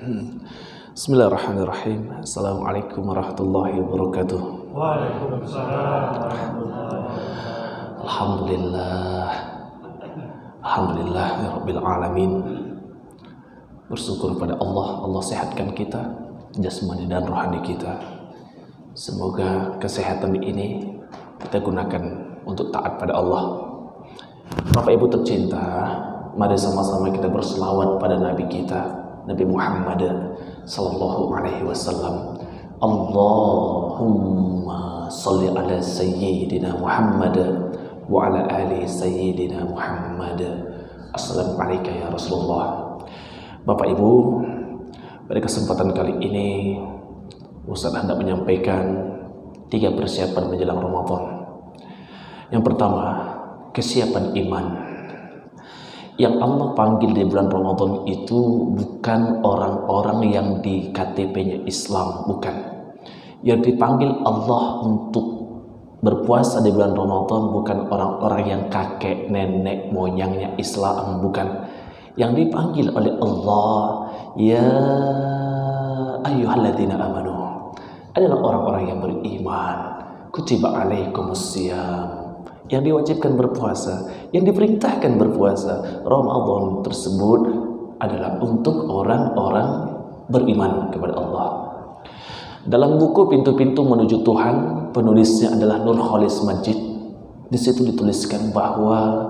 Bismillahirrahmanirrahim. Assalamualaikum warahmatullahi wabarakatuh. Waalaikumsalam warahmatullahi wabarakatuh. Alhamdulillah. Alhamdulillah ya Rabbil Alamin. Bersyukur pada Allah, Allah sehatkan kita jasmani dan rohani kita. Semoga kesehatan ini kita gunakan untuk taat pada Allah. Bapak Ibu tercinta, mari sama-sama kita berselawat pada Nabi kita, Nabi Muhammad sallallahu alaihi wasallam. Allahumma salli ala sayyidina Muhammad wa ala ali sayyidina Muhammad. Assalamualaikum ya Rasulullah. Bapak Ibu, pada kesempatan kali ini Ustaz hendak menyampaikan 3 persiapan menjelang Ramadan. Yang pertama, kesiapan iman. Yang Allah panggil di bulan Ramadan itu bukan orang-orang yang di KTP-nya Islam, bukan. Yang dipanggil Allah untuk berpuasa di bulan Ramadan bukan orang-orang yang kakek, nenek, moyangnya Islam, bukan. Yang dipanggil oleh Allah, ya ayyuhalladzina amanu, adalah orang-orang yang beriman. Kutiba alaikumusiyam, yang diwajibkan berpuasa, yang diperintahkan berpuasa. Ramadan tersebut adalah untuk orang-orang beriman kepada Allah. Dalam buku Pintu-Pintu Menuju Tuhan, penulisnya adalah Nur Khalis Majid. Di situ dituliskan bahwa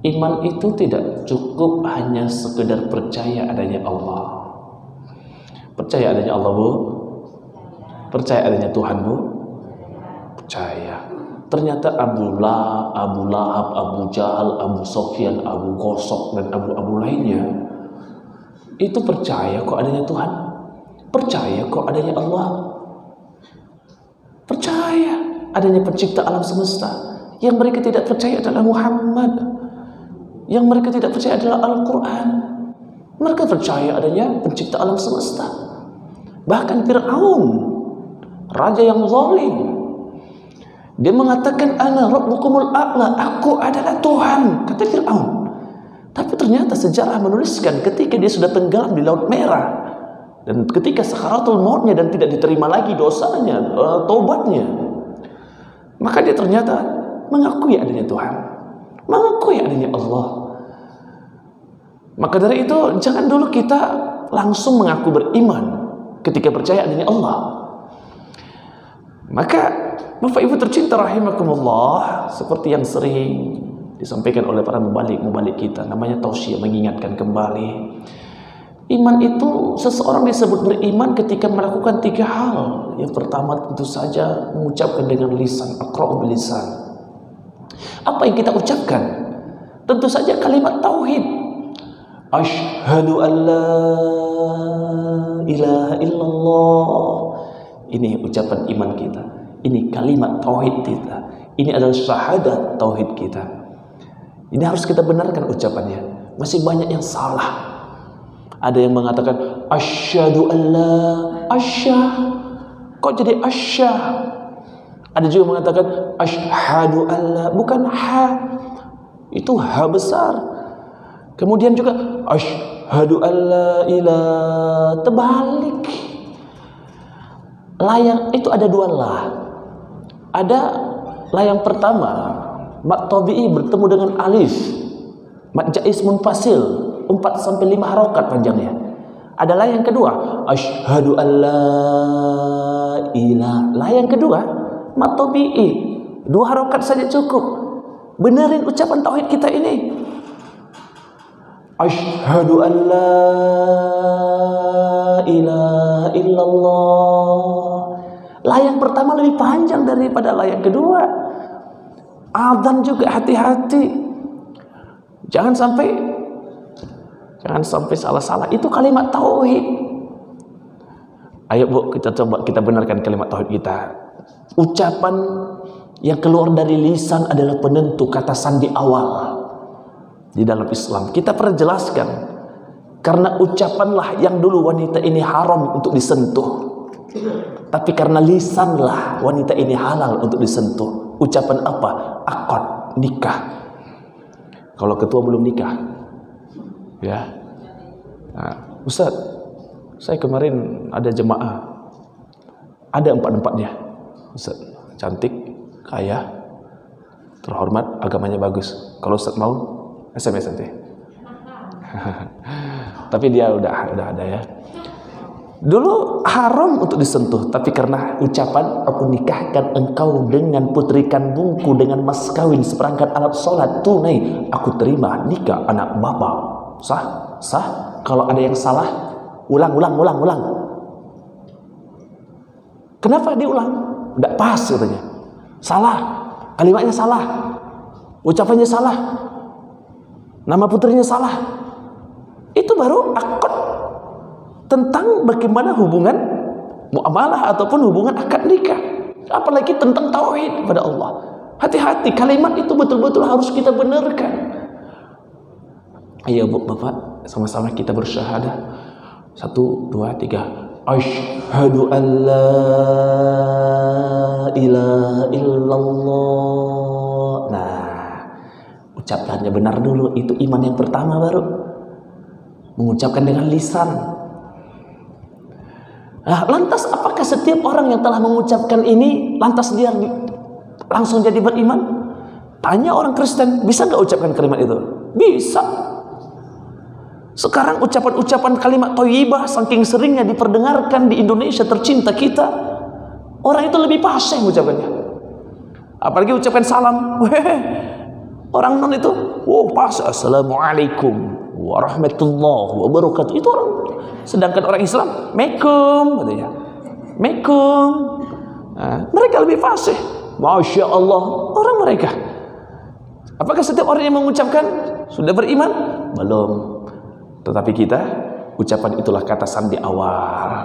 iman itu tidak cukup hanya sekedar percaya adanya Allah. Percaya adanya Allah, Bu? Percaya adanya Tuhan, Bu? Percaya. Ternyata Abu Lahab, Abu Jahal, Abu Sofyan, Abu Gosok, dan Abu lainnya itu percaya kok adanya Tuhan, percaya kok adanya Allah, percaya adanya pencipta alam semesta. Yang mereka tidak percaya adalah Muhammad, yang mereka tidak percaya adalah Al-Quran. Mereka percaya adanya pencipta alam semesta. Bahkan Fir'aun, raja yang zalim, dia mengatakan ana rabbukumul a'la, aku adalah Tuhan, kata Fir'aun. Tapi ternyata sejarah menuliskan ketika dia sudah tenggelam di Laut Merah, dan ketika sakaratul mautnya dan tidak diterima lagi dosanya, taubatnya, maka dia ternyata mengakui adanya Tuhan, mengakui adanya Allah. Maka dari itu jangan dulu kita langsung mengaku beriman ketika percaya adanya Allah. Maka Bapak Ibu tercinta rahimakumullah, seperti yang sering disampaikan oleh para mubalik kita, namanya tausiah, mengingatkan kembali. Iman itu seseorang disebut beriman ketika melakukan 3 hal. Yang pertama tentu saja mengucapkan dengan lisan, aqra'u bilisan. Apa yang kita ucapkan? Tentu saja kalimat tauhid. Asyhadu an la ilaha illallah. Ini ucapan iman kita. Ini kalimat tauhid kita. Ini adalah syahadat tauhid kita. Ini harus kita benarkan ucapannya. Masih banyak yang salah. Ada yang mengatakan asyhadu alla, asyah. Kok jadi asyah? Ada juga mengatakan asyhadu alla, bukan ha. Itu ha besar. Kemudian juga asyhadu alla ilaha, terbalik. Layang itu ada 2 lah. Ada layang pertama, mat tabi'i bertemu dengan alif, mat jaiz munfasil, 4-5 harokat panjangnya. Ada layang kedua, asyhadu an la ilaha. Layang kedua, mat tabi'i, 2 harokat saja cukup. Benerin ucapan tauhid kita ini. Asyhadu an la ilaha illallah. Layang pertama lebih panjang daripada layang kedua. Adzan juga hati-hati. Jangan sampai salah-salah. Itu kalimat tauhid. Ayo Bu, kita coba kita benarkan kalimat tauhid kita. Ucapan yang keluar dari lisan adalah penentu kata sandi awal di dalam Islam. Kita pernah jelaskan, karena ucapanlah yang dulu wanita ini haram untuk disentuh. Tapi karena lisanlah wanita ini halal untuk disentuh. Ucapan apa? Akad, nikah. Kalau ketua belum nikah, ya. Nah, Ustaz, Saya kemarin ada jemaah, ada empat-empatnya, Ustaz, cantik, kaya, terhormat, agamanya bagus. Kalau Ustaz mau, SMS nanti. Tapi dia udah ada ya. Dulu haram untuk disentuh, tapi karena ucapan aku nikahkan engkau dengan putri kandungku dengan mas kawin seperangkat alat sholat tunai, aku terima nikah anak bapak. Sah. Kalau ada yang salah, ulang. Kenapa diulang? Tidak pas katanya. Salah, kalimatnya salah, ucapannya salah, nama putrinya salah. Itu baru akad tentang bagaimana hubungan muamalah ataupun hubungan akad nikah. Apalagi tentang tauhid pada Allah. Hati-hati, kalimat itu betul-betul harus kita benarkan. Ayo Bu, Bapak, sama-sama kita bersyahadah. 1, 2, 3. Asyhadu an la ilaha illallah. Nah, ucapkannya benar dulu, itu iman yang pertama baru. Mengucapkan dengan lisan. Nah, lantas apakah setiap orang yang telah mengucapkan ini lantas dia langsung jadi beriman? Tanya orang Kristen, bisa nggak ucapkan kalimat itu? Bisa. Sekarang ucapan-ucapan kalimat thayyibah saking seringnya diperdengarkan di Indonesia tercinta kita, orang itu lebih fasih mengucapkannya. Apalagi ucapan salam. Orang non itu, pas, assalamualaikum warahmatullahi wabarakatuh. Itu orang. Sedangkan orang Islam, mekum katanya. Mekum. Nah, mereka lebih fasih. Masya Allah, orang mereka. Apakah setiap orang yang mengucapkan sudah beriman? Belum. Tetapi kita, ucapan itulah kata sandi awal.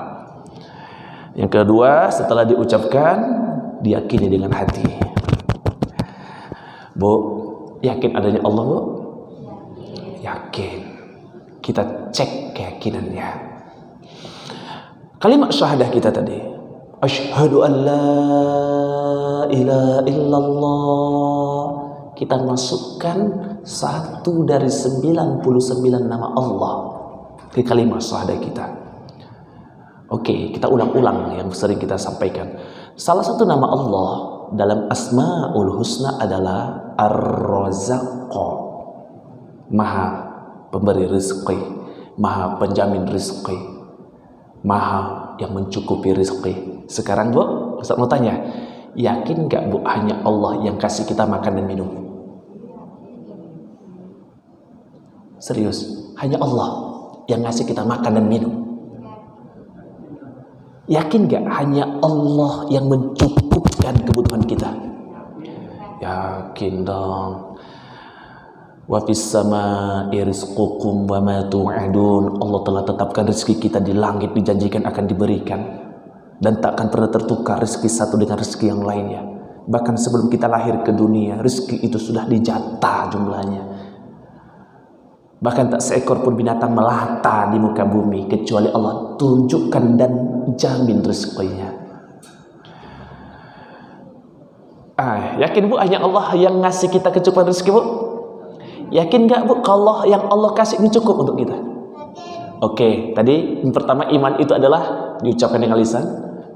Yang kedua, setelah diucapkan, diyakini dengan hati. Bu, yakin adanya Allah, Bu? Yakin. Kita cek keyakinannya. Kalimat syahadah kita tadi, asyhadu an la ilaha illallah, kita masukkan 1 dari 99 nama Allah ke kalimat syahadah kita. Oke, kita ulang-ulang yang sering kita sampaikan. Salah satu nama Allah dalam Asmaul Husna adalah Ar-Razzaq, Maha pemberi rezeki, Maha penjamin rezeki, Maha yang mencukupi rezeki. Sekarang Bu, Ustaz mau tanya, yakin gak Bu hanya Allah yang kasih kita makan dan minum? Serius, hanya Allah yang ngasih kita makan dan minum? Yakin gak hanya Allah yang mencukupkan kebutuhan kita? Yakin dong. Wa fis samaa'i rizqukum wa ma tu'adun. Allah telah tetapkan rezeki kita di langit, dijanjikan akan diberikan dan tak akan pernah tertukar rezeki satu dengan rezeki yang lainnya. Bahkan sebelum kita lahir ke dunia, rezeki itu sudah dijatah jumlahnya. Bahkan tak seekor pun binatang melata di muka bumi kecuali Allah tunjukkan dan jamin rezekinya. Yakin Bu hanya Allah yang ngasih kita kecukupan rezeki, Bu? Yakin gak Bu kalau yang Allah kasih ini cukup untuk kita? Oke, tadi yang pertama iman itu adalah diucapkan dengan lisan.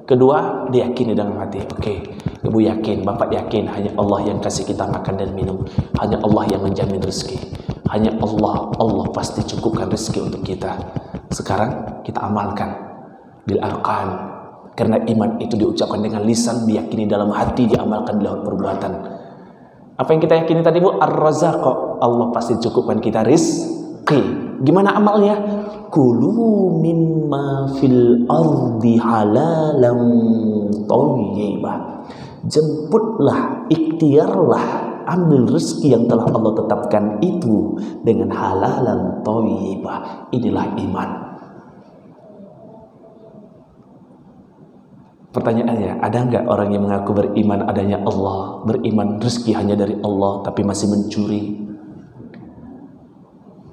Kedua, diyakini dengan hati. Oke, Ibu yakin, Bapak yakin hanya Allah yang kasih kita makan dan minum. Hanya Allah yang menjamin rezeki. Hanya Allah pasti cukupkan rezeki untuk kita. Sekarang kita amalkan bil arqan. Karena iman itu diucapkan dengan lisan, diyakini dalam hati, diamalkan dalam perbuatan. Apa yang kita yakini tadi Bu? Ar-Razzaq, Allah pasti cukupkan kita rizki. Gimana amalnya? Kulu mimma fil ardi halalan thayyibah. Jemputlah, ikhtiarlah, ambil rezeki yang telah Allah tetapkan itu dengan halalan thayyibah. Inilah iman. Pertanyaannya, ada nggak orang yang mengaku beriman adanya Allah, beriman rezeki hanya dari Allah, tapi masih mencuri,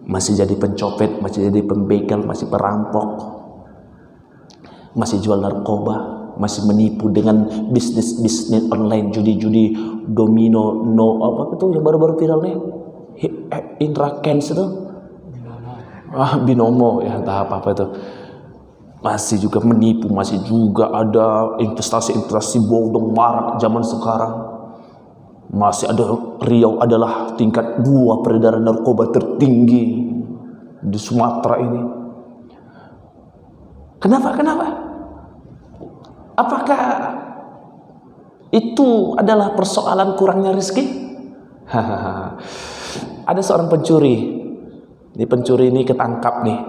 masih jadi pencopet, masih jadi pembegal, masih perampok, masih jual narkoba, masih menipu dengan bisnis online, judi-judi, domino, apa itu yang baru-baru viral nih, Indra Kens itu, binomo ya, entah apa itu. Masih juga menipu, masih juga ada investasi-investasi bodong marak zaman sekarang. Masih ada, Riau adalah tingkat 2 peredaran narkoba tertinggi di Sumatera ini. Kenapa? Apakah itu adalah persoalan kurangnya rezeki? Ada seorang pencuri. Ini pencuri ini ketangkap nih.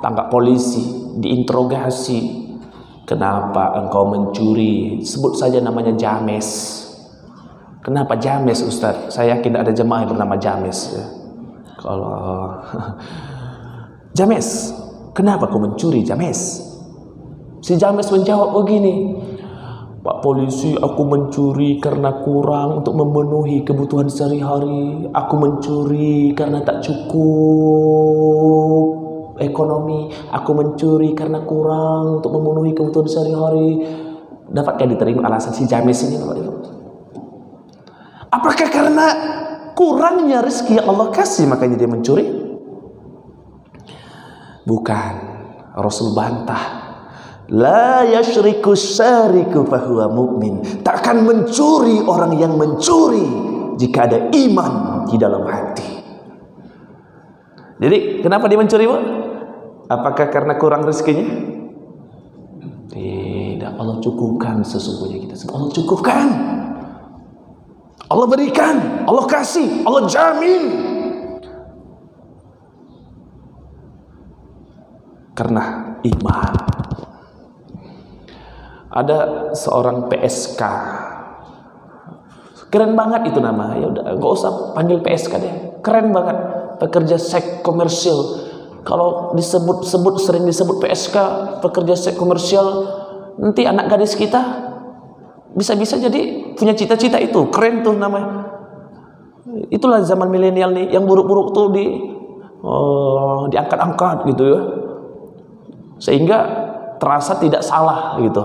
Tangkap polisi, diinterogasi. Kenapa engkau mencuri? Sebut saja namanya James. Kenapa James, Ustaz? Saya yakin ada jemaah yang bernama James ya. Kalau James, kenapa kau mencuri, James? Si James menjawab begini, Pak polisi, aku mencuri karena kurang untuk memenuhi kebutuhan sehari-hari. Aku mencuri karena tak cukup ekonomi. Aku mencuri karena kurang untuk memenuhi kebutuhan sehari-hari. Dapatkah diterima alasan si James ini, Bapak Ibu? Apakah karena kurangnya rezeki yang Allah kasih makanya dia mencuri? Bukan. Rasul bantah, la yashriku syariku fahuwa mu'min. Takkan mencuri orang yang mencuri jika ada iman di dalam hati. Jadi kenapa dia mencuri, Bu? Apakah karena kurang rezekinya? Tidak, Allah cukupkan sesungguhnya kita. Allah cukupkan. Allah berikan, Allah kasih, Allah jamin. Karena iman. Ada seorang PSK. Keren banget itu nama. Ya udah, enggak usah panggil PSK deh. Keren banget. Pekerja seks komersial. Kalau sering disebut PSK, pekerja seks komersial, nanti anak gadis kita bisa-bisa jadi punya cita-cita itu. Keren tuh namanya. Itulah zaman milenial nih, yang buruk-buruk tuh diangkat-angkat gitu ya. Sehingga terasa tidak salah gitu.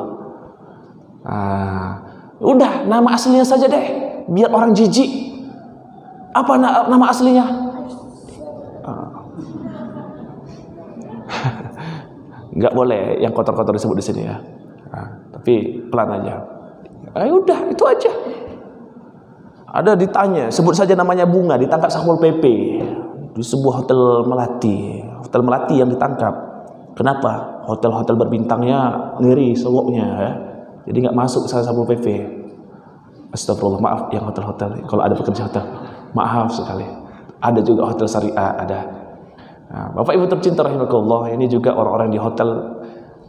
Udah nama aslinya saja deh, biar orang jijik. Apa nama aslinya? Nggak boleh yang kotor-kotor disebut di sini ya. Tapi pelan aja. Udah itu aja. Ada ditanya, sebut saja namanya Bunga, ditangkap Satpol PP di sebuah hotel Melati. Hotel Melati yang ditangkap. Kenapa? Hotel-hotel berbintangnya ngeri sewoknya ya. Jadi nggak masuk salah Satpol PP. Astagfirullah, maaf yang hotel-hotel. Kalau ada pekerja hotel, maaf sekali. Ada juga hotel syariah, ada. Nah, Bapak Ibu tercinta rahimakumullah, ini juga orang-orang di hotel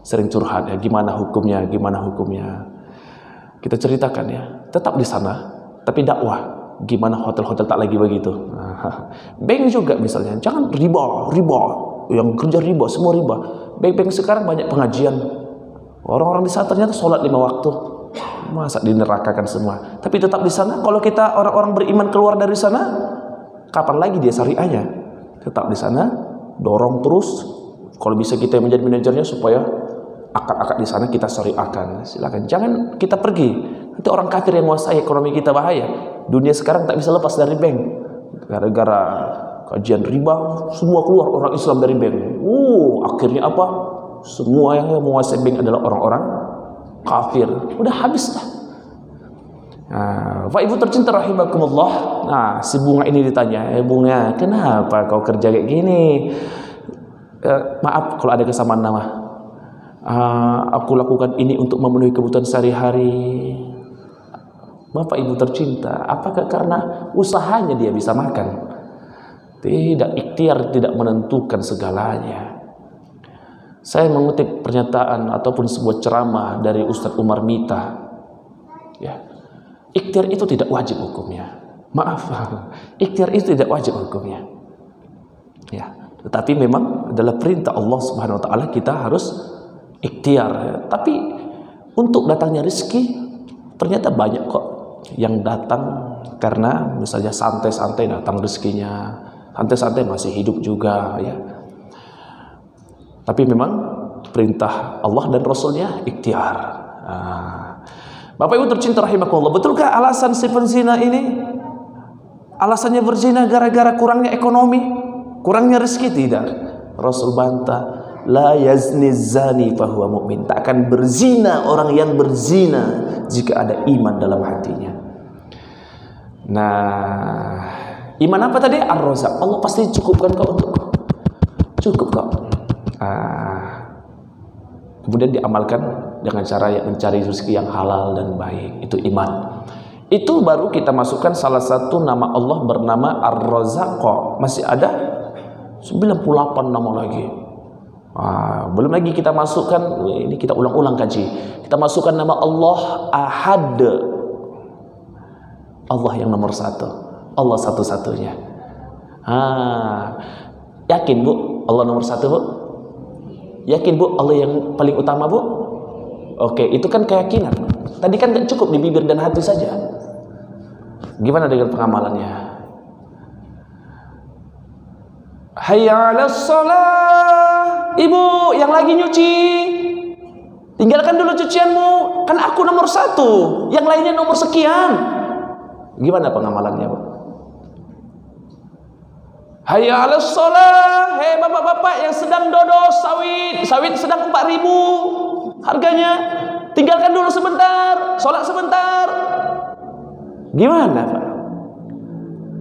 sering curhat ya, gimana hukumnya. Kita ceritakan ya, tetap di sana, tapi dakwah. Gimana hotel-hotel tak lagi begitu. Bank juga misalnya, jangan riba, yang kerja riba, semua riba. Bank-bank sekarang banyak pengajian. Orang-orang di sana ternyata sholat 5 waktu. Masa dinerakakan semua. Tapi tetap di sana. Kalau kita orang-orang beriman keluar dari sana, kapan lagi dia syariahnya? Tetap di sana, dorong terus. Kalau bisa kita menjadi manajernya supaya akad-akad di sana kita syariahkan. Silakan. Jangan kita pergi. Nanti orang kafir yang menguasai ekonomi kita bahaya. Dunia sekarang tak bisa lepas dari bank. Gara-gara kajian riba, semua keluar orang Islam dari bank. Akhirnya apa? Semua yang menguasai bank adalah orang-orang kafir. Udah habis lah. Pak Ibu tercinta rahimakumullah. Nah, si Bunga ini ditanya, Bunga, kenapa kau kerja kayak gini? Maaf kalau ada kesamaan nama. Aku lakukan ini untuk memenuhi kebutuhan sehari-hari. Bapak Ibu tercinta, apakah karena usahanya dia bisa makan? Tidak, ikhtiar tidak menentukan segalanya. Saya mengutip pernyataan ataupun sebuah ceramah dari Ustadz Umar Mita. Ya, ikhtiar itu tidak wajib hukumnya. Maaf, ikhtiar itu tidak wajib hukumnya. Ya, tetapi memang adalah perintah Allah Subhanahu Wa Taala, kita harus ikhtiar. Ya. Tapi untuk datangnya rezeki ternyata banyak kok yang datang karena misalnya santai-santai datang rezekinya, santai-santai masih hidup juga ya. Tapi memang perintah Allah dan Rasulnya ikhtiar. Bapak Ibu tercinta rahimakumullah, betulkah alasan si penzina ini alasannya berzina gara-gara kurangnya ekonomi, kurangnya rezeki? Tidak. Rasul bantah, la yazni zani fahuwa mu'min. Tak akan berzina orang yang berzina jika ada iman dalam hatinya. Nah, iman apa tadi? Ar-Razzaq. Allah pasti cukupkan kau untukku. Cukup kau. Kemudian diamalkan dengan cara mencari rezeki yang halal dan baik. Itu iman. Itu baru kita masukkan salah satu nama Allah bernama Ar-Razzaq. Masih ada 98 nama lagi. Belum lagi kita masukkan, ini kita ulang-ulang kaji. Kita masukkan nama Allah Ahad. Allah yang nomor satu. Allah satu-satunya. Yakin Bu Allah nomor satu Bu? Yakin Bu Allah yang paling utama Bu? Oke, itu kan keyakinan. Tadi kan gak cukup di bibir dan hati saja. Gimana dengan pengamalannya? Hayya 'alas shalah. Ibu yang lagi nyuci, tinggalkan dulu cucianmu. Kan aku nomor satu, yang lainnya nomor sekian. Gimana pengamalannya Bu? Hayya 'alas shalah. Hei bapak-bapak yang sedang dodol sawit sedang 4.000 harganya. Tinggalkan dulu sebentar, sholat sebentar. Gimana Pak?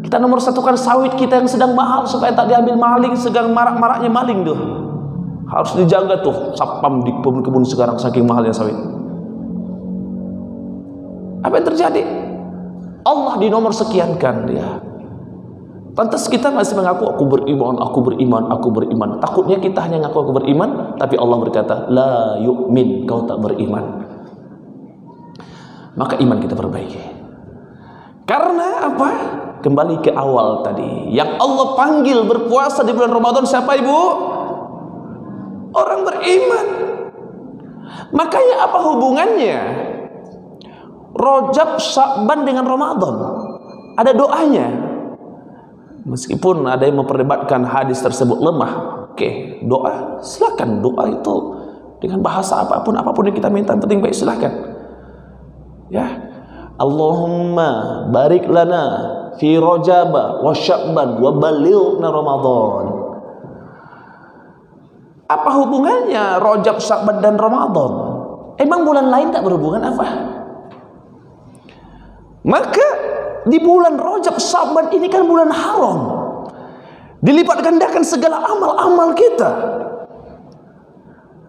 Kita nomor satukan sawit kita yang sedang mahal supaya tak diambil maling, sedang marak-maraknya maling tuh. Harus dijaga tuh, sapam di kebun-kebun sekarang saking mahalnya sawit. Apa yang terjadi? Allah di nomor sekiankan dia. Pantas kita masih mengaku aku beriman, aku beriman, aku beriman. Takutnya kita hanya ngaku aku beriman, tapi Allah berkata, la yu'min, kau tak beriman. Maka iman kita perbaiki. Karena apa? Kembali ke awal tadi. Yang Allah panggil berpuasa di bulan Ramadan siapa Ibu? Orang beriman. Makanya apa hubungannya Rajab, Sya'ban dengan Ramadan? Ada doanya. Meskipun ada yang memperdebatkan hadis tersebut lemah, oke, doa, silakan doa itu dengan bahasa apapun yang kita minta, penting baik silakan. Ya, Allahumma barik lana fi Rajab wa Sya'ban wa balighna Ramadan. Apa hubungannya Rajab, Sya'ban dan Ramadan? Emang bulan lain tak berhubungan apa? Maka di bulan Rajab, Sya'ban ini kan bulan haram. Dilipat gandakan segala amal-amal kita.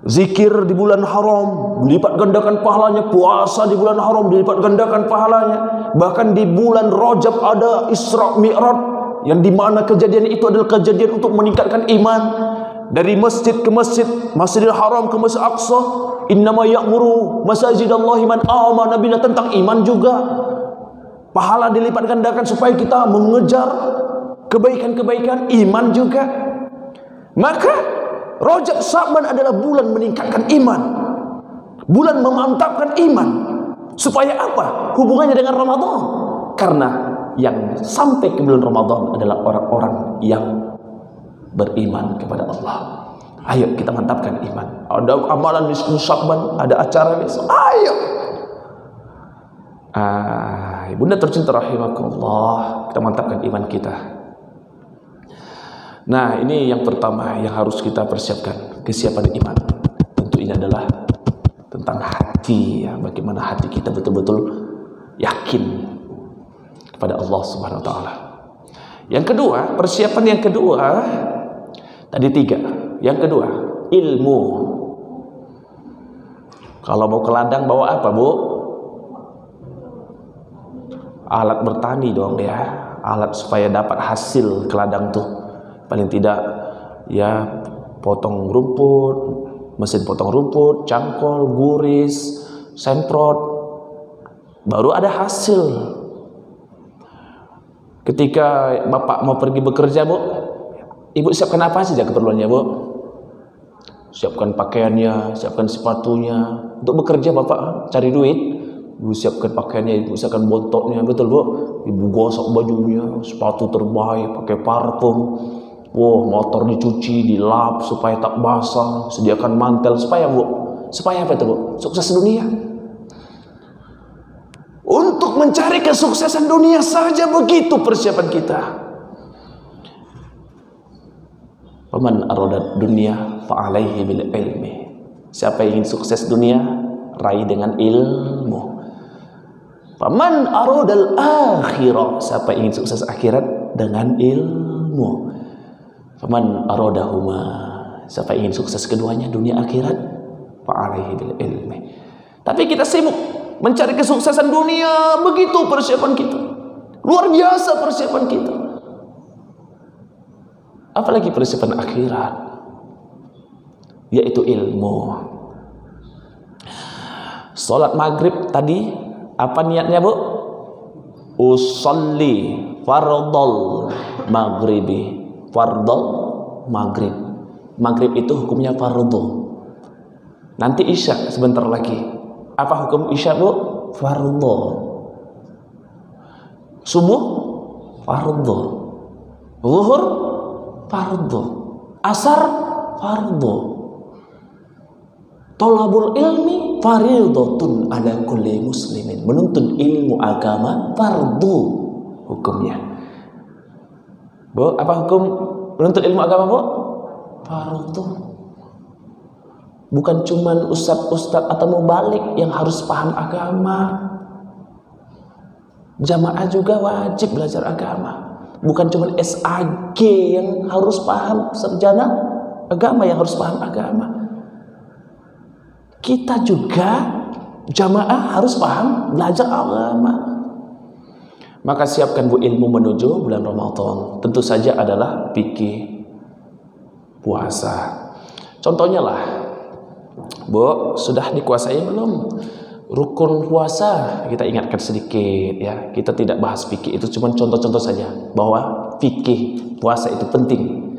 Zikir di bulan haram, dilipat gandakan pahalanya. Puasa di bulan haram, dilipat gandakan pahalanya. Bahkan di bulan Rajab ada Isra Mi'raj, yang dimana kejadian itu adalah kejadian untuk meningkatkan iman. Dari masjid ke masjid, Masjidil Haram ke Masjid Aqsa. Innama ya'muru masajidallahi man amana billah, tentang iman juga. Pahala dilipat gandakan supaya kita mengejar kebaikan-kebaikan, iman juga. Maka Rajab, Sya'ban adalah bulan meningkatkan iman, bulan memantapkan iman. Supaya apa? Hubungannya dengan Ramadan. Karena yang sampai ke bulan Ramadan adalah orang-orang yang beriman kepada Allah. Ayo kita mantapkan iman. Ada amalan di Sya'ban, ada acara besok. Ayo. Bunda tercinta rahimakumullah, kita mantapkan iman kita. Nah, ini yang pertama yang harus kita persiapkan, kesiapan iman. Tentu ini adalah tentang hati, ya, bagaimana hati kita betul-betul yakin kepada Allah Subhanahu wa taala. Yang kedua, persiapan yang kedua, tadi 3. Yang kedua, ilmu. Kalau mau ke ladang bawa apa, Bu? Alat bertani dong ya, alat supaya dapat hasil ke ladang tuh. Paling tidak ya potong rumput, mesin potong rumput, cangkol, guris, semprot, baru ada hasil. Ketika bapak mau pergi bekerja, Bu, ibu siapkan apa saja keperluannya, Bu? Siapkan pakaiannya, siapkan sepatunya. Untuk bekerja bapak cari duit, ibu siapkan pakaiannya, ibu siapkan bontoknya, betul Bu? Ibu gosok bajunya, sepatu terbaik, pakai parfum. Wow, motor dicuci, dilap supaya tak basah, sediakan mantel supaya Bu, supaya apa itu Bu? Sukses dunia. Untuk mencari kesuksesan dunia saja begitu persiapan kita. Faman arada dunia fa'alaihi bil ilmi. Siapa yang ingin sukses dunia, raih dengan ilmu. Faman aradal akhirah, siapa yang ingin sukses akhirat dengan ilmu. Faman aradahuma, siapa yang ingin sukses keduanya dunia akhirat, fa'alaihi bil ilmi. Tapi kita sibuk mencari kesuksesan dunia, begitu persiapan kita. Luar biasa persiapan kita. Apalagi persiapan akhirat, yaitu ilmu. Salat maghrib tadi, apa niatnya bu? Usolli fardol maghribi. Fardol maghrib. Maghrib itu hukumnya fardhu. Nanti isya sebentar lagi. Apa hukum isya bu? Fardhu. Subuh fardhu. Zuhur fardhu. Asar fardhu. Thalabul ilmi fardhatun ala kulli muslimin. Menuntut ilmu agama fardhu hukumnya. Bu, apa hukum menuntut ilmu agama bu? Fardhu. Bukan cuman ustaz-ustaz atau mubalik yang harus paham agama. Jamaah juga wajib belajar agama. Bukan cuman SAG yang harus paham, sarjana agama yang harus paham agama. Kita juga jamaah harus paham, belajar agama. Maka siapkan bu ilmu menuju bulan Ramadan. Tentu saja adalah fikih, puasa. Contohnya lah, bu, sudah dikuasai belum rukun puasa? Kita ingatkan sedikit ya. Kita tidak bahas fikih, itu cuma contoh-contoh saja bahwa fikih puasa itu penting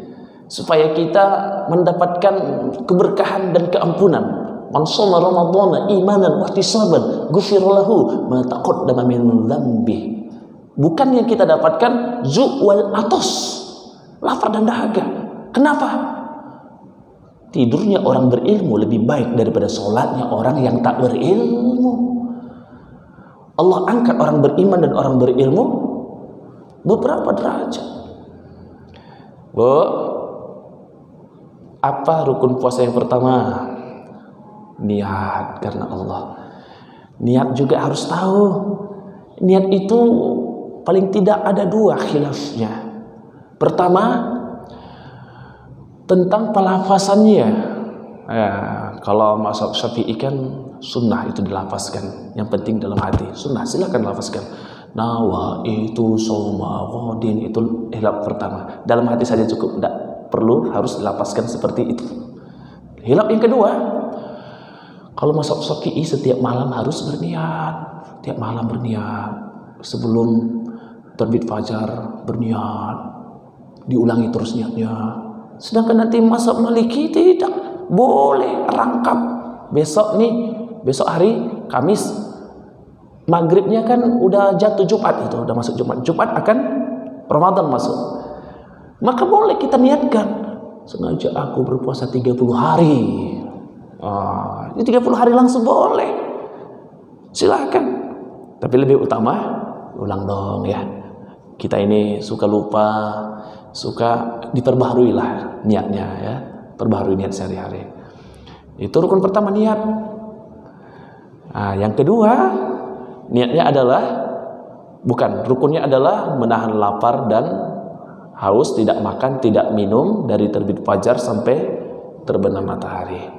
supaya kita mendapatkan keberkahan dan keampunan. Man shoma ramadhana imanan wa ihtisaban ghufira lahu ma taqaddama min dzambi. Bukan yang kita dapatkan zu' wal atos, lapar dan dahaga. Kenapa? Tidurnya orang berilmu lebih baik daripada sholatnya orang yang tak berilmu. Allah angkat orang beriman dan orang berilmu beberapa derajat. Bu, apa rukun puasa yang pertama? Niat karena Allah. Niat juga harus tahu. Niat itu paling tidak ada dua khilafnya. Pertama, tentang pelafasannya. Ya, kalau mazhab Syafi'i kan sunnah itu dilafazkan. Yang penting dalam hati. Sunnah silakan lafazkan. Nawa itu soma ghadin, itu hilaf pertama. Dalam hati saja cukup, tidak perlu harus dilafazkan seperti itu. Hilaf yang kedua, kalau mazhab Syafi'i setiap malam harus berniat. Tiap malam berniat. Sebelum terbit fajar berniat. Diulangi terus niatnya. Sedangkan nanti mazhab Maliki tidak boleh rangkap. Besok hari Kamis, maghribnya kan udah jatuh Jumat, itu udah masuk Jumat. Jumat akan Ramadan masuk. Maka boleh kita niatkan, sengaja aku berpuasa 30 hari. Ini 30 hari langsung boleh. Silakan. Tapi lebih utama, ulang dong ya. Kita ini suka lupa, suka diperbaharui lah niatnya ya, perbaharui niat sehari-hari. Itu rukun pertama, niat. Yang kedua, niatnya adalah rukunnya adalah menahan lapar dan haus, tidak makan, tidak minum dari terbit fajar sampai terbenam matahari.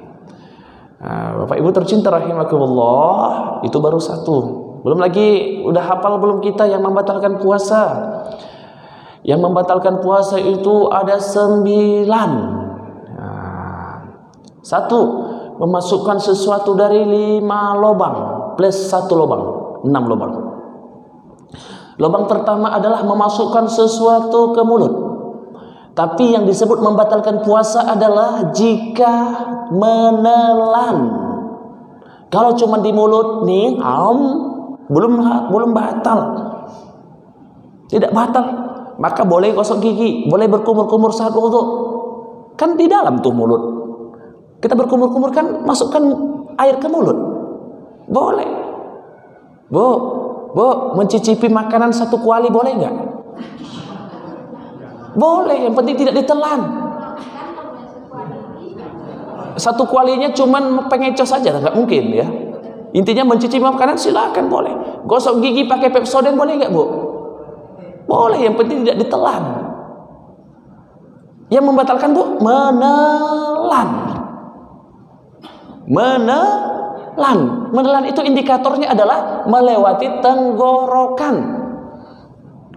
Bapak Ibu tercinta rahimakumullah, itu baru satu. Belum lagi, udah hafal belum kita yang membatalkan puasa? Yang membatalkan puasa itu ada 9. Satu, memasukkan sesuatu dari 5 lubang plus 1 lubang, 6 lubang. Lubang pertama adalah memasukkan sesuatu ke mulut. Tapi yang disebut membatalkan puasa adalah jika menelan. Kalau cuma di mulut nih, belum batal. Tidak batal. Maka boleh gosok gigi, boleh berkumur-kumur saat wudu. Kan di dalam tuh mulut. Kita berkumur-kumur kan masukkan air ke mulut. Boleh. Bu, mencicipi makanan 1 kuali boleh nggak? Boleh, yang penting tidak ditelan. satu kualinya cuman pengecoh saja, nggak mungkin ya. Intinya mencicipi makanan silakan boleh. Gosok gigi pakai Pepsodent boleh nggak, Bu? Boleh, yang penting tidak ditelan. Yang membatalkan, Bu, menelan. Menelan itu indikatornya adalah melewati tenggorokan.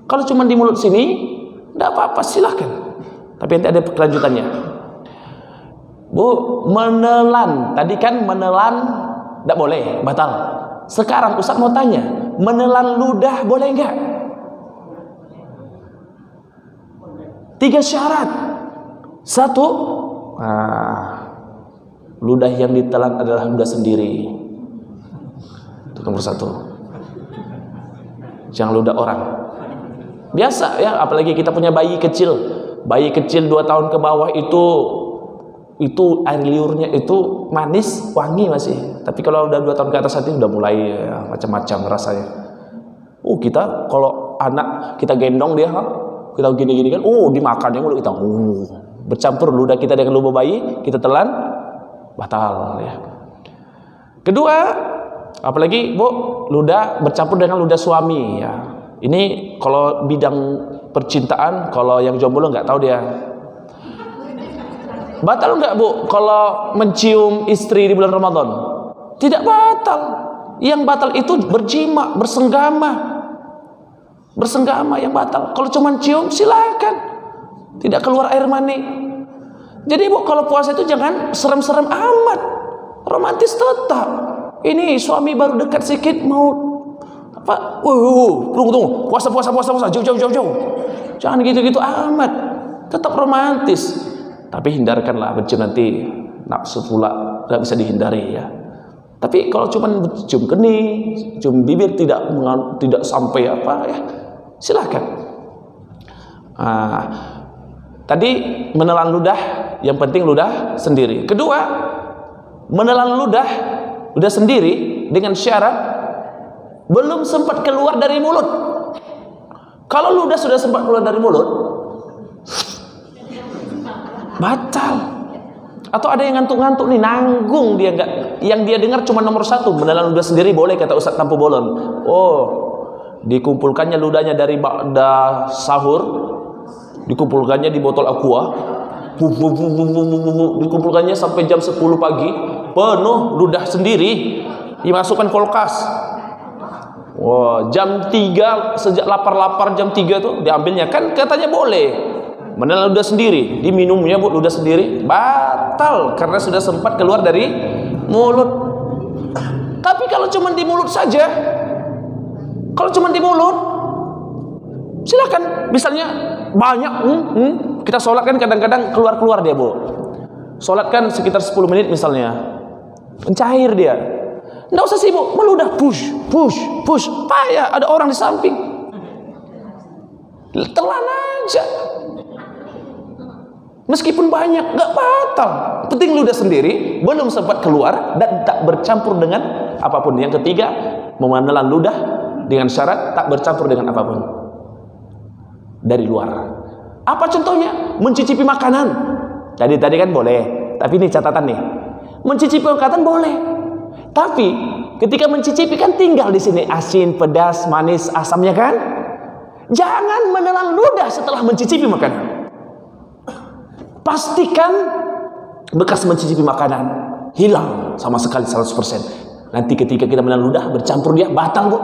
Kalau cuma di mulut sini, tidak apa-apa, silahkan. Tapi nanti ada kelanjutannya. Bu, menelan. Tadi kan menelan tidak boleh, batal. Sekarang Ustaz mau tanya, menelan ludah boleh enggak? 3 syarat. 1, ludah yang ditelan adalah ludah sendiri. Itu nomor 1. Jangan ludah orang. Biasa ya, apalagi kita punya bayi kecil. Bayi kecil 2 tahun ke bawah itu air liurnya itu manis, wangi masih. Tapi kalau udah 2 tahun ke atas itu udah mulai ya, macam-macam rasanya. Kita kalau anak kita gendong dia, kita gini-gini kan, dimakannya mulu kita. Bercampur ludah kita dengan ludah bayi, kita telan, batal ya. Kedua, apalagi Bu, ludah bercampur dengan ludah suami ya. Ini kalau bidang percintaan, kalau yang jomblo nggak tahu dia. Batal nggak, Bu, kalau mencium istri di bulan Ramadan? Tidak batal. Yang batal itu berjima, bersenggama yang batal. Kalau cuma cium silakan. Tidak keluar air mani. Jadi Bu, kalau puasa itu jangan serem-serem amat. Romantis tetap. Ini suami baru dekat sedikit mau apa? Tunggu. Puasa. Jauh. Jangan gitu-gitu amat. Tetap romantis. Tapi hindarkanlah mencium, nanti nafsu pula, nggak bisa dihindari ya. Tapi kalau cuma cium kening, cium bibir tidak sampai apa ya, silakan. Tadi menelan ludah, yang penting ludah sendiri. Kedua, menelan ludah sendiri dengan syarat belum sempat keluar dari mulut. Kalau ludah sudah sempat keluar dari mulut, batal. Atau ada yang ngantuk-ngantuk nih, nanggung dia enggak. Yang dia dengar cuma nomor 1, menelan ludah sendiri boleh, kata Ustaz Tampu Bolon. Dikumpulkannya ludahnya dari ba'da sahur, dikumpulkannya di botol aqua, dikumpulkannya sampai jam 10 pagi, penuh ludah sendiri, dimasukkan kulkas. Jam 3, sejak lapar-lapar jam 3 tuh diambilnya, kan katanya boleh. Menelan ludah sendiri, diminumnya Bu, ludah sendiri, batal karena sudah sempat keluar dari mulut. Tapi kalau cuma di mulut saja, silakan. Misalnya banyak, kita sholat kan kadang-kadang keluar dia Bu. Sholat kan sekitar 10 menit misalnya, mencair dia. Nggak usah sibuk, meludah, push. Payah, ada orang di samping. Telan aja. Meskipun banyak, nggak batal. Penting ludah sendiri, belum sempat keluar dan tak bercampur dengan apapun. Yang ketiga, menelan ludah dengan syarat tak bercampur dengan apapun dari luar. Apa contohnya? Mencicipi makanan. Tadi kan boleh, tapi ini catatan nih. Mencicipi makanan boleh, tapi ketika mencicipi kan tinggal di sini asin, pedas, manis, asamnya kan. Jangan menelan ludah setelah mencicipi makanan. Pastikan bekas mencicipi makanan hilang sama sekali 100%. Nanti ketika kita menelan ludah bercampur dia, batal Bu.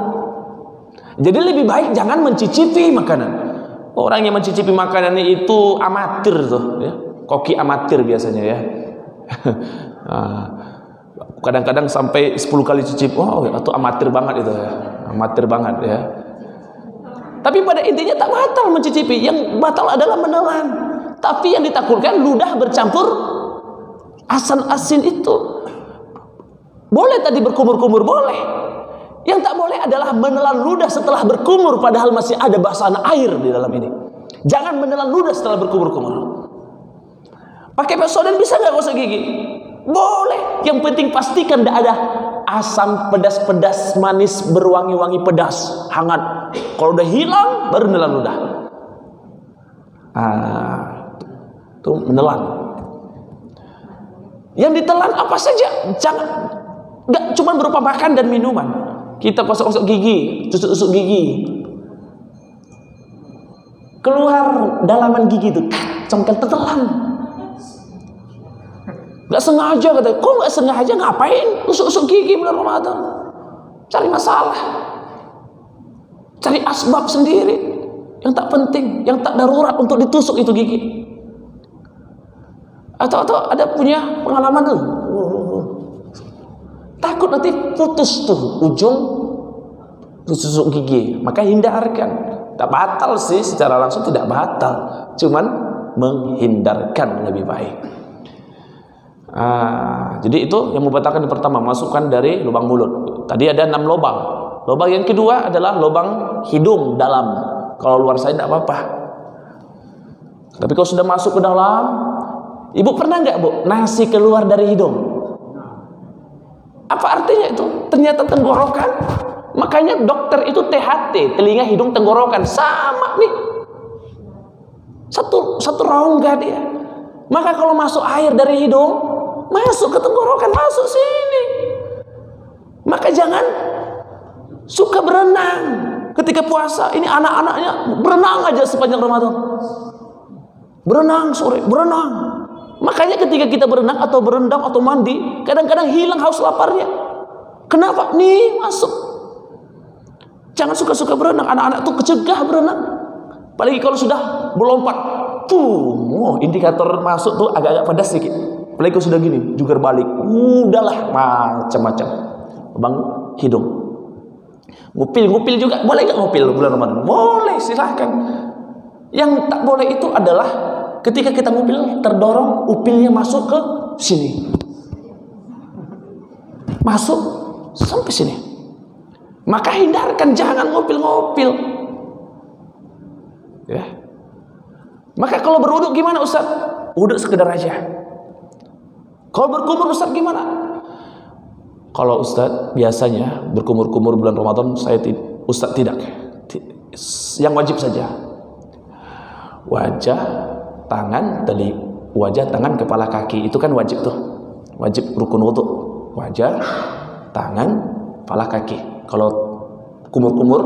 Jadi lebih baik jangan mencicipi makanan. Orang yang mencicipi makanan itu amatir tuh ya. Koki amatir biasanya ya. Kadang-kadang sampai 10 kali cicip. Itu amatir banget itu ya. Amatir banget ya. Tapi pada intinya tak batal mencicipi. Yang batal adalah menelan. Tapi yang ditakutkan ludah bercampur asin itu. Boleh tadi berkumur-kumur, boleh. Yang tak boleh adalah menelan ludah setelah berkumur, padahal masih ada basahan air di dalam ini. Jangan menelan ludah setelah berkumur-kumur. Pakai Pepsodent bisa nggak gosok gigi? Boleh. Yang penting pastikan tidak ada asam, pedas-pedas, manis, berwangi-wangi pedas, hangat. Kalau udah hilang, baru menelan ludah. Itu menelan. Yang ditelan apa saja, jangan, nggak cuma berupa makan dan minuman. Kita gosok-gosok gigi, tusuk-tusuk gigi, keluar dalaman gigi itu, congkel tetelan. Nggak sengaja kata, kok nggak sengaja ngapain tusuk-tusuk gigi bulan Ramadan? Cari masalah, cari asbab sendiri yang tak penting, yang tak darurat untuk ditusuk itu gigi. Atau ada punya pengalaman tuh, takut nanti putus tuh ujung tusuk gigi, maka hindarkan. Tak batal sih, secara langsung tidak batal, cuman menghindarkan lebih baik. Jadi itu yang membatalkan yang pertama, masukkan dari lubang mulut. Tadi ada 6 lubang. Lubang yang kedua adalah lubang hidung dalam. Kalau luar saya tidak apa-apa. Tapi kalau sudah masuk ke dalam, ibu pernah nggak bu nasi keluar dari hidung? Apa artinya itu? Ternyata tenggorokan. Makanya dokter itu THT, telinga hidung tenggorokan, sama nih. Satu rongga dia. Maka kalau masuk air dari hidung, masuk ke tenggorokan, masuk sini. Maka jangan suka berenang ketika puasa. Ini anak-anaknya berenang aja sepanjang Ramadan. Berenang sore, berenang. Makanya ketika kita berenang atau berendam atau mandi, kadang-kadang hilang haus laparnya. Kenapa? Nih masuk. Jangan suka-suka berenang. Anak-anak tuh kecegah berenang. Apalagi kalau sudah berlompat, indikator masuk tuh agak-agak pedas sedikit. Apalagi kalau sudah gini, jugar balik, udahlah macam-macam. Bang hidung, ngupil juga, boleh nggak ngupil bulan Ramadan? Boleh, silahkan. Yang tak boleh itu adalah ketika kita ngupil terdorong upilnya masuk ke sini, masuk sampai sini. Maka hindarkan, jangan ngupil-ngupil. Ya. Maka kalau berwuduk gimana Ustaz? Wuduk sekedar aja. Kalau berkumur Ustaz gimana? Kalau Ustaz biasanya berkumur-kumur bulan Ramadan, Ustaz tidak. Yang wajib saja. Wajah, tangan, wajah, tangan, kepala, kaki. Itu kan wajib tuh. Wajib rukun wudu. Wajah, tangan, kepala, kaki. Kalau kumur-kumur,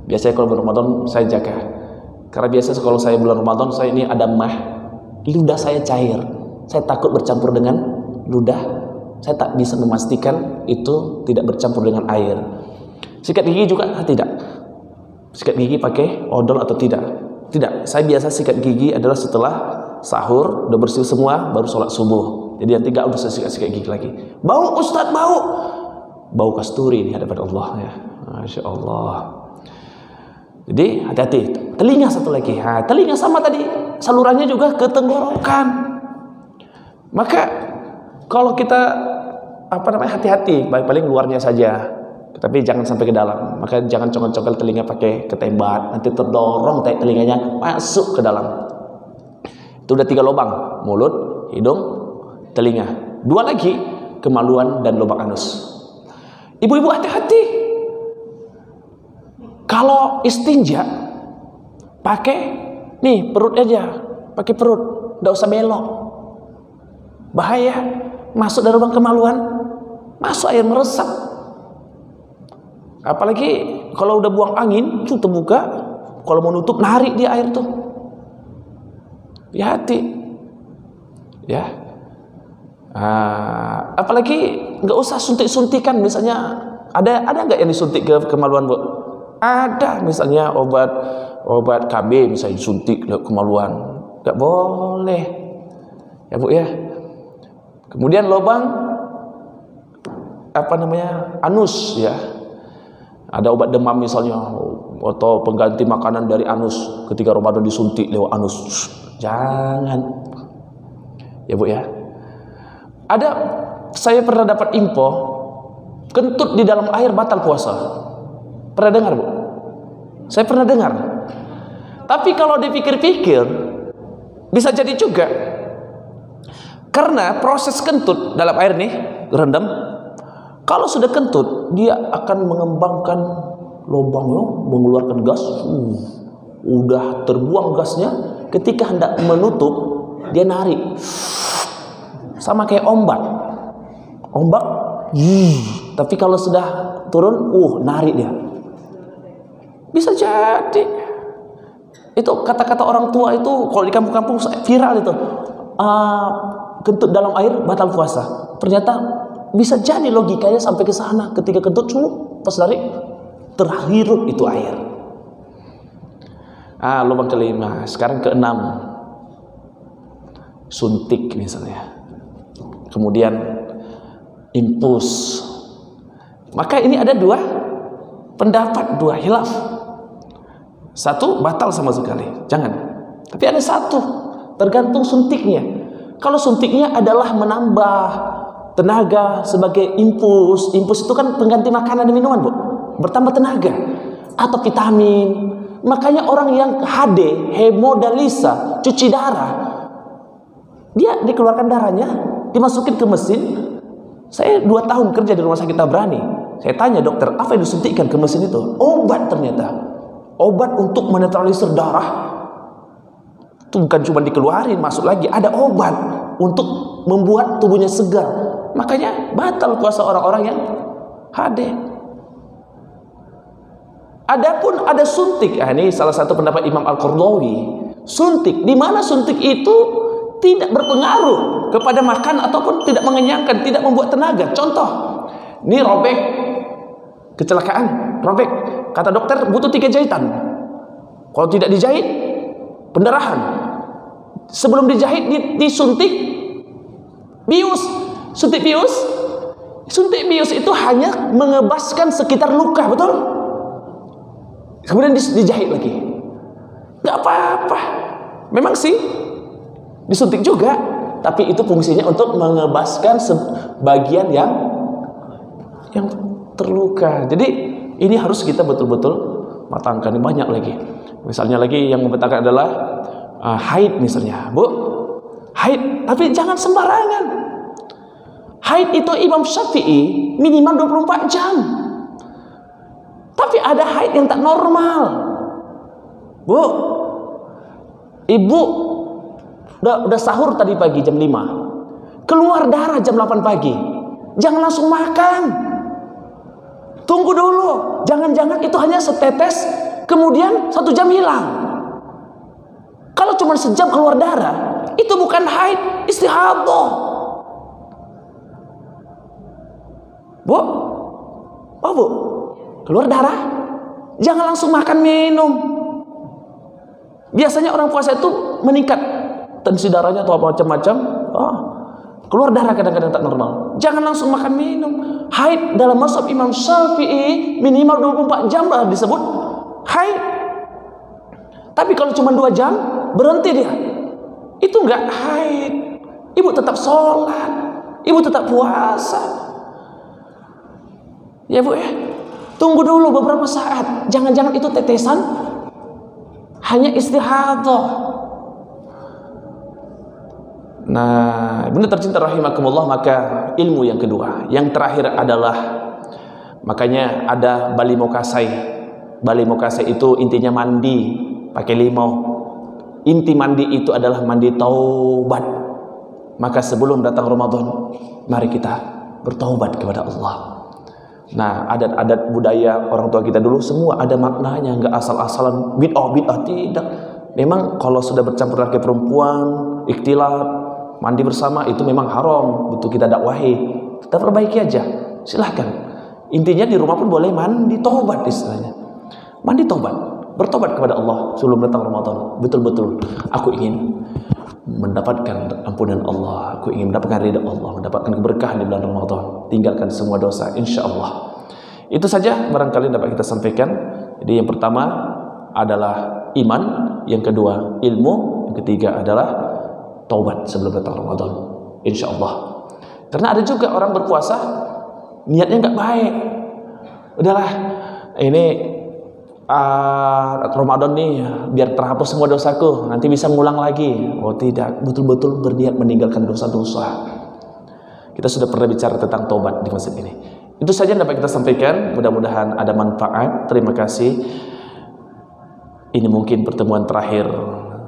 biasanya kalau bulan Ramadan saya jaga. Karena biasa kalau saya bulan Ramadan, saya ini ada mah, ludah saya cair. Saya takut bercampur dengan ludah. Saya tak bisa memastikan itu tidak bercampur dengan air. Sikat gigi juga tidak. Sikat gigi pakai odol atau tidak? Tidak. Saya biasa sikat gigi adalah setelah sahur, udah bersih semua, baru sholat subuh. Jadi nanti gak usah sikat gigi lagi. Bau Ustadz, bau. Bau kasturi di hadapan Allah ya. Masya Allah. Jadi hati-hati. Telinga satu lagi. Telinga sama tadi, salurannya juga ke tenggorokan. Maka kalau kita hati-hati, paling luarnya saja, tapi jangan sampai ke dalam. Maka jangan congkel-congkel telinga pakai ketembat, nanti terdorong telinganya masuk ke dalam. Itu udah 3 lubang, mulut, hidung, telinga. 2 lagi, kemaluan dan lubang anus. Ibu-ibu hati-hati. Kalau istinja, pakai nih perut aja, pakai perut, nggak usah belok. Bahaya, masuk dari lubang kemaluan, masuk air meresap. Apalagi kalau udah buang angin, tuh terbuka, kalau mau nutup narik dia air tuh. Hati-hati, ya. Apalagi nggak usah suntik-suntikan, misalnya ada nggak yang disuntik ke kemaluan bu? Ada, misalnya obat KB misalnya disuntik ke kemaluan, nggak boleh, ya bu ya. Kemudian lubang anus ya. Ada obat demam misalnya atau pengganti makanan dari anus, ketika Ramadan disuntik lewat anus. Jangan. Ya Bu ya. Saya pernah dapat info kentut di dalam air batal puasa. Pernah dengar Bu? Saya pernah dengar. Tapi kalau dipikir-pikir bisa jadi juga. Karena proses kentut dalam air nih, rendam, kalau sudah kentut, dia akan mengembangkan lubangnya, mengeluarkan gas. Udah terbuang gasnya, ketika hendak menutup, dia narik. sama kayak ombak. Ombak, tapi kalau sudah turun, narik dia. Bisa jadi. Itu kata-kata orang tua itu kalau di kampung-kampung viral itu. Kentut dalam air batal puasa. Ternyata bisa jadi logikanya sampai ke sana. Ketika kentut pas lari terhirup itu air. Lubang kelima. Sekarang keenam, suntik misalnya. Kemudian infus. Maka ini ada dua pendapat, dua khilaf. Satu batal sama sekali, jangan. Tapi ada satu, tergantung suntiknya. Kalau suntiknya adalah menambah tenaga sebagai infus. Infus itu kan pengganti makanan dan minuman, Bu. Bertambah tenaga atau vitamin. Makanya orang yang HD, hemodialisa, cuci darah, dia dikeluarkan darahnya, dimasukin ke mesin. Saya 2 tahun kerja di rumah sakit Tabrani. Saya tanya dokter, apa yang disuntikkan ke mesin itu? Obat ternyata. Obat untuk menetralisir darah. Itu bukan cuma dikeluarin, masuk lagi. Ada obat untuk membuat tubuhnya segar. Makanya batal puasa orang-orang yang HD. Adapun ada suntik. Ini salah satu pendapat Imam Al-Qardawi. Suntik, di mana suntik itu tidak berpengaruh kepada makan ataupun tidak mengenyangkan, tidak membuat tenaga. Contoh, ini robek, kecelakaan, robek. Kata dokter butuh 3 jahitan. Kalau tidak dijahit, pendarahan. Sebelum dijahit, disuntik bius. Suntik bius. Suntik bius itu hanya mengebaskan sekitar luka, betul? Kemudian dijahit lagi. Gak apa-apa. Memang sih disuntik juga, tapi itu fungsinya untuk mengebaskan bagian yang terluka. Jadi ini harus kita betul-betul matangkan. Banyak lagi. Misalnya lagi yang membedakan adalah haid misalnya, Bu. Haid, tapi jangan sembarangan. Haid itu Imam Syafi'i minimal 24 jam. Tapi ada haid yang tak normal. Bu, ibu udah sahur tadi pagi jam 5. Keluar darah jam 8 pagi. Jangan langsung makan. Tunggu dulu. Jangan-jangan itu hanya setetes, kemudian 1 jam hilang. Kalau cuma sejam keluar darah, itu bukan haid, istihadah. Bu, Bu, keluar darah, jangan langsung makan minum. Biasanya orang puasa itu meningkat tensi darahnya atau macam-macam. Keluar darah kadang-kadang tak normal. Jangan langsung makan minum. Haid dalam mazhab Imam Syafi'i minimal 24 jam lah disebut haid. Tapi kalau cuma 2 jam berhenti dia, itu enggak haid. Ibu tetap sholat, ibu tetap puasa. Ya Bu ya. Tunggu dulu beberapa saat. Jangan-jangan itu tetesan hanya istihadah. Nah, Bunda tercinta rahimakumullah, maka ilmu yang kedua, yang terakhir adalah, makanya ada Bali Mokasai. Bali Mokasai itu intinya mandi pakai limau. Inti mandi itu adalah mandi taubat. Maka sebelum datang Ramadan, mari kita bertaubat kepada Allah. Nah, adat-adat budaya orang tua kita dulu semua ada maknanya, nggak asal-asalan bid'ah tidak. Memang kalau sudah bercampur laki perempuan, ikhtilat, mandi bersama itu memang haram, butuh kita dakwahi. Kita perbaiki aja, silahkan. Intinya di rumah pun boleh mandi taubat istilahnya. Mandi taubat, bertobat kepada Allah sebelum datang Ramadan. Betul-betul aku ingin mendapatkan ampunan Allah, aku ingin mendapatkan ridha Allah, mendapatkan keberkahan di bulan Ramadan, tinggalkan semua dosa, insya Allah. Itu saja barangkali dapat kita sampaikan. Jadi yang pertama adalah iman, yang kedua ilmu, yang ketiga adalah taubat sebelum datang Ramadan, insya Allah. Karena ada juga orang berpuasa niatnya nggak baik. Udahlah, ini Ramadan nih biar terhapus semua dosaku, nanti bisa ngulang lagi. Oh tidak, betul-betul berniat meninggalkan dosa-dosa. Kita sudah pernah bicara tentang taubat di masjid ini. Itu saja yang dapat kita sampaikan. Mudah-mudahan ada manfaat. Terima kasih. Ini mungkin pertemuan terakhir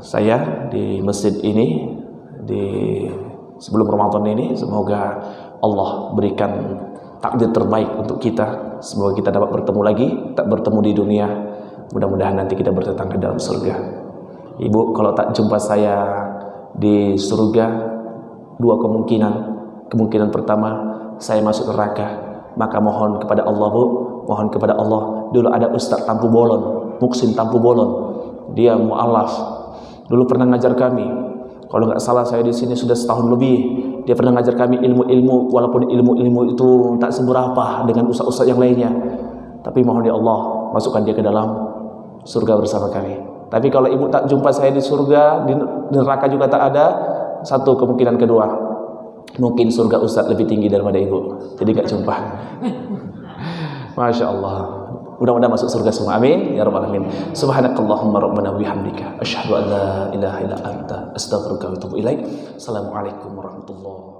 saya di masjid ini, di sebelum Ramadan ini. Semoga Allah berikan takdir terbaik untuk kita. Semoga kita dapat bertemu lagi, tak bertemu di dunia. Mudah-mudahan nanti kita bertetangga dalam surga. Ibu, kalau tak jumpa saya di surga, dua kemungkinan. Kemungkinan pertama, saya masuk neraka. Maka mohon kepada Allah, Bu, mohon kepada Allah. Dulu ada Ustaz Tampu Bolon, Muksin Tampu Bolon. Dia mu'alaf. Dulu pernah ngajar kami. Kalau nggak salah saya di sini sudah setahun lebih. Dia pernah ngajar kami ilmu-ilmu, walaupun ilmu-ilmu itu tak seberapa dengan ustaz-ustaz yang lainnya. Tapi mohon ya Allah, masukkan dia ke dalam surga bersama kami. Tapi kalau ibu tak jumpa saya di surga, di neraka juga tak ada, satu kemungkinan kedua, mungkin surga ustaz lebih tinggi daripada ibu, jadi gak jumpa. Masya Allah, mudah-mudahan masuk surga semua, amin ya rabbal alamin. Subhanakallahumma rabbana bihamdika asyhadu an la ilaha illa anta astaghfiruka wa atubu ilaik. Assalamualaikum warahmatullahi